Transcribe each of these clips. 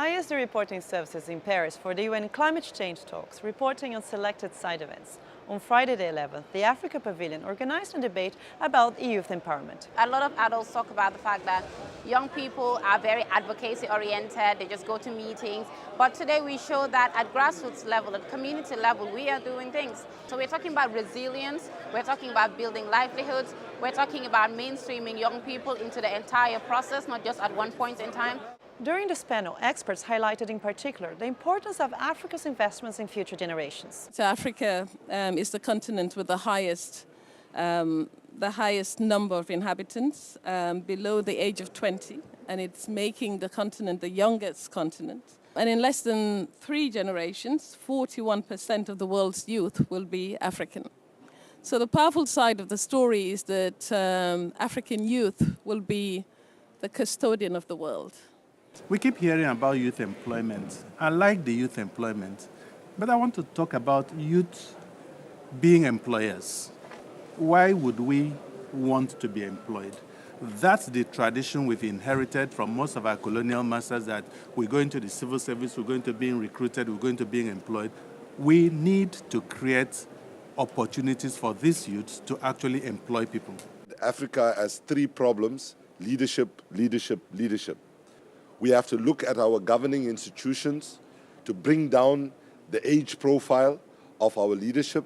ISD reporting services in Paris for the UN climate change talks, reporting on selected side events. On Friday the 11th, the Africa Pavilion organized a debate about youth empowerment. A lot of adults talk about the fact that young people are very advocacy oriented, they just go to meetings. But today we show that at grassroots level, at community level, we are doing things. So we're talking about resilience, we're talking about building livelihoods, we're talking about mainstreaming young people into the entire process, not just at one point in time. During this panel, experts highlighted in particular the importance of Africa's investments in future generations. So Africa is the continent with the highest number of inhabitants below the age of 20, and it's making the continent the youngest continent. And in less than 3 generations, 41% of the world's youth will be African. So the powerful side of the story is that African youth will be the custodian of the world. We keep hearing about youth employment. I like the youth employment, but I want to talk about youth being employers. Why would we want to be employed? That's the tradition we've inherited from most of our colonial masters, that we're going to the civil service, we're going to being recruited, we're going to being employed. We need to create opportunities for these youths to actually employ people. Africa has 3 problems: leadership, leadership, leadership. We have to look at our governing institutions to bring down the age profile of our leadership,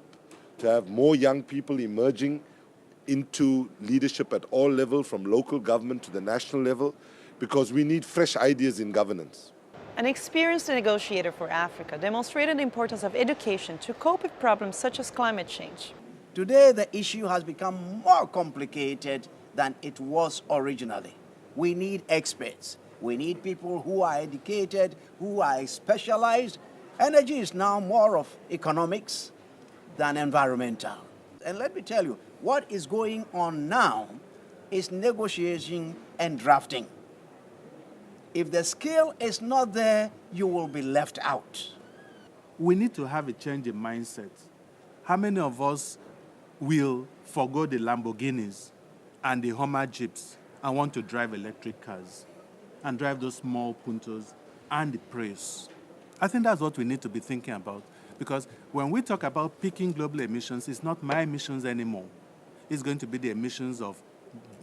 to have more young people emerging into leadership at all levels, from local government to the national level, because we need fresh ideas in governance. An experienced negotiator for Africa demonstrated the importance of education to cope with problems such as climate change. Today, the issue has become more complicated than it was originally. We need experts. We need people who are educated, who are specialized. Energy is now more of economics than environmental. And let me tell you, what is going on now is negotiation and drafting. If the skill is not there, you will be left out. We need to have a change in mindset. How many of us will forgo the Lamborghinis and the Hummer Jeeps and want to drive electric cars and drive those small Puntos and the Prius? I think that's what we need to be thinking about, because when we talk about peaking global emissions, it's not my emissions anymore. It's going to be the emissions of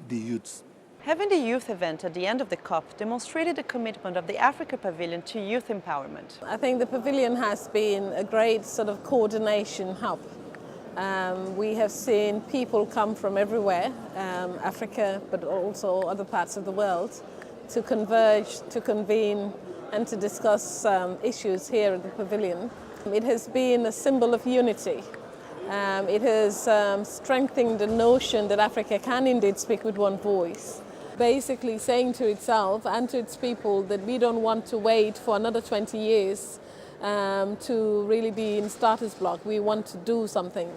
the youths. Having the youth event at the end of the COP demonstrated the commitment of the Africa Pavilion to youth empowerment. I think the pavilion has been a great sort of coordination hub. We have seen people come from everywhere, Africa, but also other parts of the world, to converge, to convene, and to discuss issues here at the pavilion. It has been a symbol of unity. It has strengthened the notion that Africa can indeed speak with one voice, basically saying to itself and to its people that we don't want to wait for another 20 years to really be in status block. We want to do something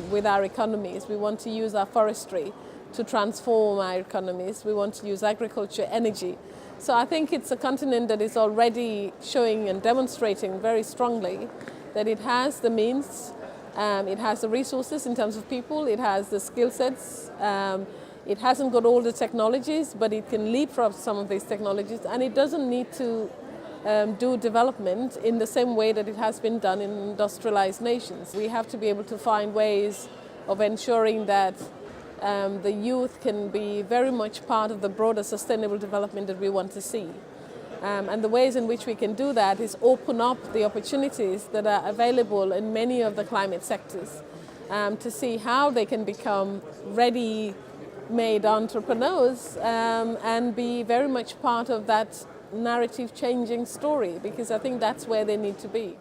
with our economies. We want to use our forestry to transform our economies. We want to use agriculture, energy. So I think it's a continent that is already showing and demonstrating very strongly that it has the means, it has the resources in terms of people, it has the skill sets, it hasn't got all the technologies, but it can leapfrog some of these technologies, and it doesn't need to do development in the same way that it has been done in industrialized nations. We have to be able to find ways of ensuring that the youth can be very much part of the broader sustainable development that we want to see. And the ways in which we can do that is open up the opportunities that are available in many of the climate sectors to see how they can become ready-made entrepreneurs and be very much part of that narrative changing story, because I think that's where they need to be.